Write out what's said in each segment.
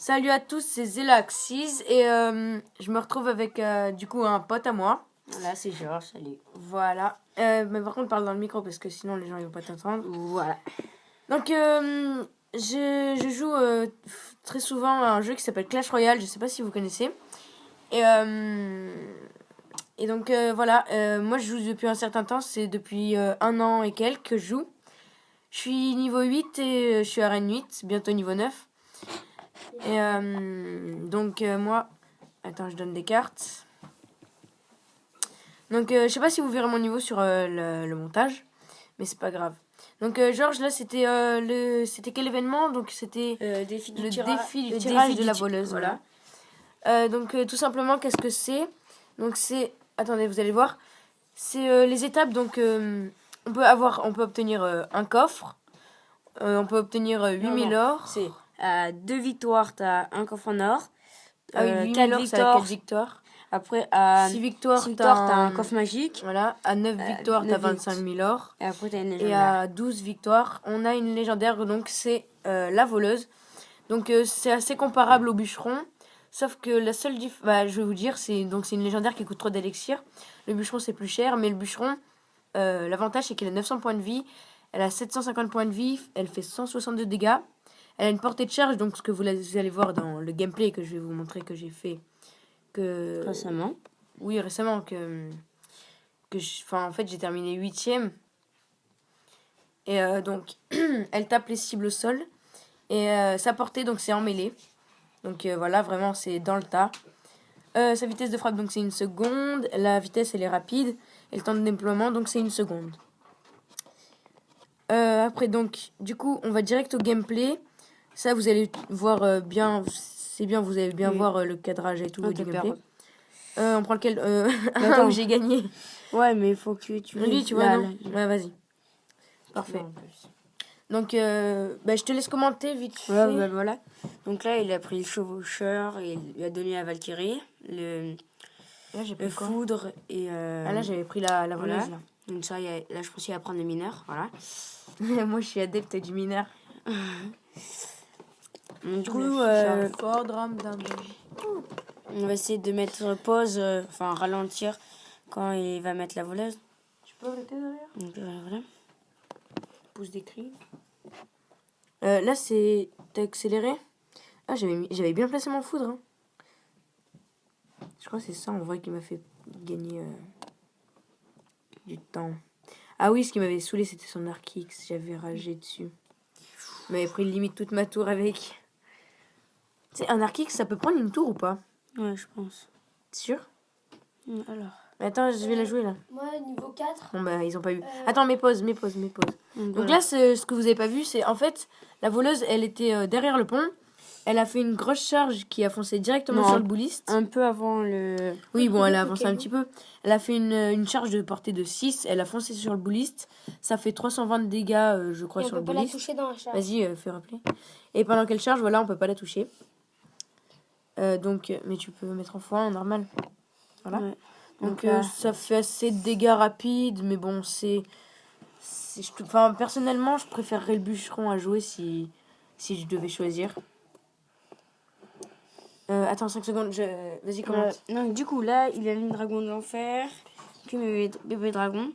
Salut à tous, c'est Zelaxis et je me retrouve avec du coup un pote à moi. Voilà, c'est Georges, salut. Voilà. Mais par contre, parle dans le micro parce que sinon les gens ils vont pas t'entendre. Voilà. Donc, je joue très souvent à un jeu qui s'appelle Clash Royale. Je sais pas si vous connaissez. Et, donc voilà, moi je joue depuis un certain temps. C'est depuis 1 an et quelques que je joue. Je suis niveau 8 et je suis arène 8, bientôt niveau 9. Et donc moi... Attends, je donne des cartes. Donc je sais pas si vous verrez mon niveau sur le montage, mais c'est pas grave. Donc Georges, là c'était c'était quel événement? Donc c'était Défi le du défi du le tirage défi de la du voleuse. voilà. Donc tout simplement, qu'est-ce que c'est? Donc c'est... Attendez, vous allez voir. C'est les étapes. Donc on peut obtenir un coffre. On peut obtenir 8000 or. C'est à 2 victoires, t'as un coffre en or. Ah oui, 8000 4 or, c'est à 4 victoires. victoires. Après, à 6 victoires, 6 t'as victoires, t'as un coffre magique. Voilà, à 9 victoires, t'as 9 25 000 or. Et après, t'as une Et légendaire. à 12 victoires, on a une légendaire, donc c'est la voleuse. Donc c'est assez comparable au bûcheron. Sauf que la seule je vais vous dire, c'est une légendaire qui coûte trop d'élixir. Le bûcheron c'est plus cher, mais le bûcheron, l'avantage c'est qu'elle a 900 points de vie, elle a 750 points de vie, elle fait 162 dégâts. Elle a une portée de charge, donc ce que vous allez voir dans le gameplay que je vais vous montrer que j'ai fait. Récemment. Oui, récemment, en fait j'ai terminé 8ème. Et donc elle tape les cibles au sol. Et sa portée, donc c'est en mêlée. Donc voilà, vraiment c'est dans le tas. Sa vitesse de frappe, donc c'est 1 seconde. La vitesse elle est rapide. Et le temps de déploiement, donc c'est 1 seconde. Après donc, du coup, on va direct au gameplay. Ça vous allez voir bien, c'est bien, vous allez bien voir le cadrage et tout du gameplay. On prend lequel Ah oui, j'ai gagné. Ouais, mais il faut que tu Lui, tu vois, non ouais, vas-y. Parfait. Donc, je te laisse commenter vite fait. Ouais, bah, voilà. Donc là, il a pris le chevaucheur et il lui a donné la Valkyrie, le foudre et... Ah là, j'avais pris la voleuse. Voilà. Là. Donc ça, là, je pense qu'il va prendre le mineur, voilà. Moi, je suis adepte du mineur. Du coup, fort drame d'un on va essayer de mettre pause, enfin ralentir quand il va mettre la voleuse. Tu peux arrêter derrière? Donc voilà. Pouce des cris. Là, c'est... T'as accéléré? Ah, j'avais bien placé mon foudre. Hein. Je crois que c'est ça, en vrai, qui m'a fait gagner du temps. Ah oui, ce qui m'avait saoulé, c'était son arc X. J'avais ragé dessus. Il m'avait pris limite toute ma tour avec. Tu sais, un arc X, ça peut prendre une tour ou pas? Ouais, je pense. T'es sûr? Alors. Attends, je vais la jouer là. Moi, niveau 4. Bon, bah, ils ont pas eu. Attends, mes pauses. Donc voilà. là, ce que vous avez pas vu, c'est en fait, la voleuse, elle était derrière le pont. Elle a fait une grosse charge qui a foncé directement sur le bouliste. Un peu avant le... Oui, bon, elle a avancé un petit peu. Elle a fait une charge de portée de 6. Elle a foncé sur le bouliste. Ça fait 320 de dégâts, je crois, sur le bouliste. On peut pas la toucher dans la charge. Vas-y, fais rappeler. Et pendant qu'elle charge, voilà, on peut pas la toucher. Mais tu peux mettre en x1, normal. Voilà. Ouais. Donc ça fait assez de dégâts rapides, mais bon, enfin, personnellement, je préférerais le bûcheron à jouer si je devais choisir. Attends 5 secondes, vas-y, commence. Donc du coup, là, il a une dragon de l'enfer, puis bébé dragon.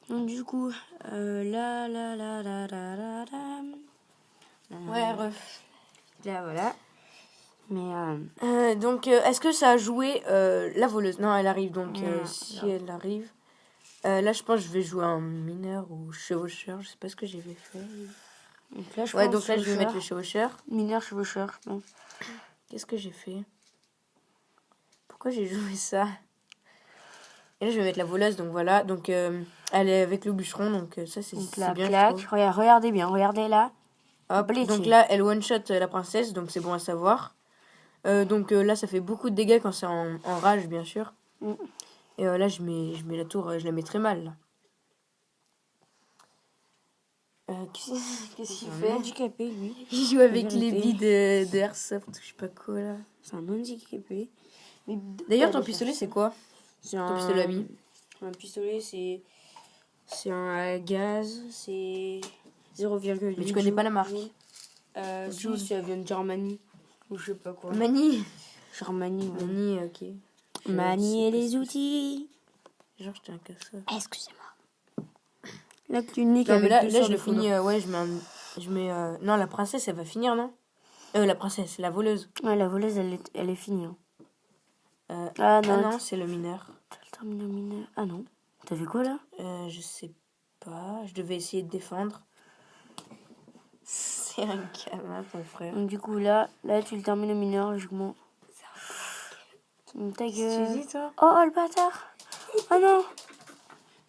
Donc du coup, là. Ouais, ref. Là, voilà. Mais donc, est-ce que ça a joué la voleuse? Non, elle arrive, donc si elle arrive... là, je pense que je vais jouer un mineur ou chevaucheur. Je sais pas ce que j'ai fait. donc là, je vais mettre le chevaucheur. Mineur, chevaucheur, je pense. Qu'est-ce que j'ai fait? Pourquoi j'ai joué ça? Et là, je vais mettre la voleuse, donc voilà. Donc, elle est avec le bûcheron, donc ça, c'est bien. Plaque. Regardez bien, regardez là. Hop, donc là, elle one-shot la princesse, donc c'est bon à savoir. Donc là, ça fait beaucoup de dégâts quand c'est en rage, bien sûr. Et là, je mets la tour, je la mets très mal. Là. Qu'est-ce qu'il fait? Un handicapé, lui. Il joue avec les billes de Airsoft, je sais pas quoi, là. C'est un handicapé. D'ailleurs, ton pistolet, c'est quoi? Ton pistolet à billes. Un pistolet, c'est un gaz, c'est 0,8. Mais tu connais pas la marque? Si, ça vient de Germanie. Ou je sais pas quoi. Manie. Genre Mani. Ouais. Manie, ok. Manier les outils. Genre, j'étais un casseur. Excusez-moi. La clinique Non, mais avec là je finis. Ouais, je mets. Non, la princesse, elle va finir, non? La princesse, la voleuse. Ouais, la voleuse, elle est finie. Hein. Ah non, c'est le mineur. T'as terminé le mineur. Ah non. T'as vu quoi là? Je sais pas. Je devais essayer de défendre. C'est un gamin, ton frère. Donc, du coup, là tu le termines le mineur, logiquement. Ta gueule. Tu dis, toi? Oh, le bâtard. Oh non.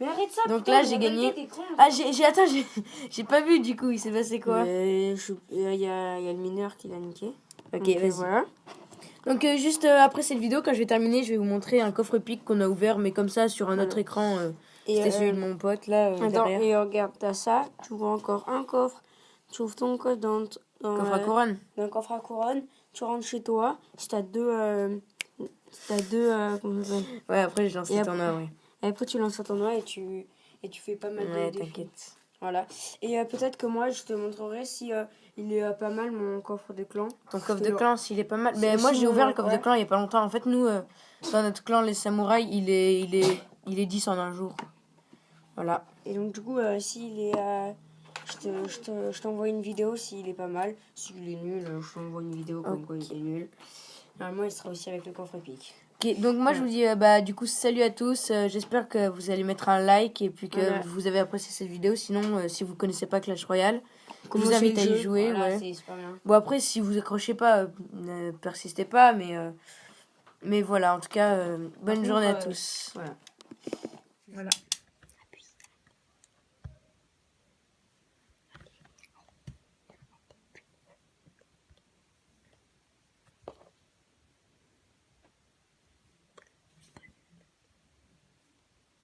Mais arrête ça. Donc putain, là, j'ai gagné. Ah, j'ai pas vu, du coup, il s'est passé quoi? Il y a le mineur qui l'a niqué. Ok, Donc, vas-y. voilà. Donc juste après cette vidéo, quand je vais terminer, je vais vous montrer un coffre pic qu'on a ouvert, mais comme ça, sur un autre écran. C'était celui de mon pote, là, derrière. Et regarde, t'as ça, tu ouvres encore un coffre, tu ouvres ton coffre dans Coffre à couronne. dans un coffre à couronne, tu rentres chez toi, si t'as deux... comment ça s'appelle? Ouais, après, je lance le tournoi, ouais. Et après, tu lances un tournoi et tu fais pas mal de Ouais, défis. t'inquiète. Voilà. Et peut-être que moi, je te montrerai si il est pas mal, mon coffre de clan. Ton coffre de clan, s'il est pas mal. Mais Si moi, j'ai mon- ouvert le coffre de ouais. clan il y a pas longtemps. En fait, nous, dans notre clan, les samouraïs, il est 10 en un jour. Voilà. Et donc, du coup, s'il est... je t'envoie une vidéo s'il est pas mal. S'il est nul, je t'envoie une vidéo comme quoi il est nul. Normalement, il sera aussi avec le coffre épique. Ok, donc moi, je vous dis, du coup, salut à tous. J'espère que vous allez mettre un like et puis que vous avez apprécié cette vidéo. Sinon, si vous connaissez pas Clash Royale, je vous invite à y jouer. Voilà, ouais. c'est super bien. Bon, après, si vous accrochez pas, ne persistez pas. Mais voilà, en tout cas, bonne journée à tous. Voilà. Voilà.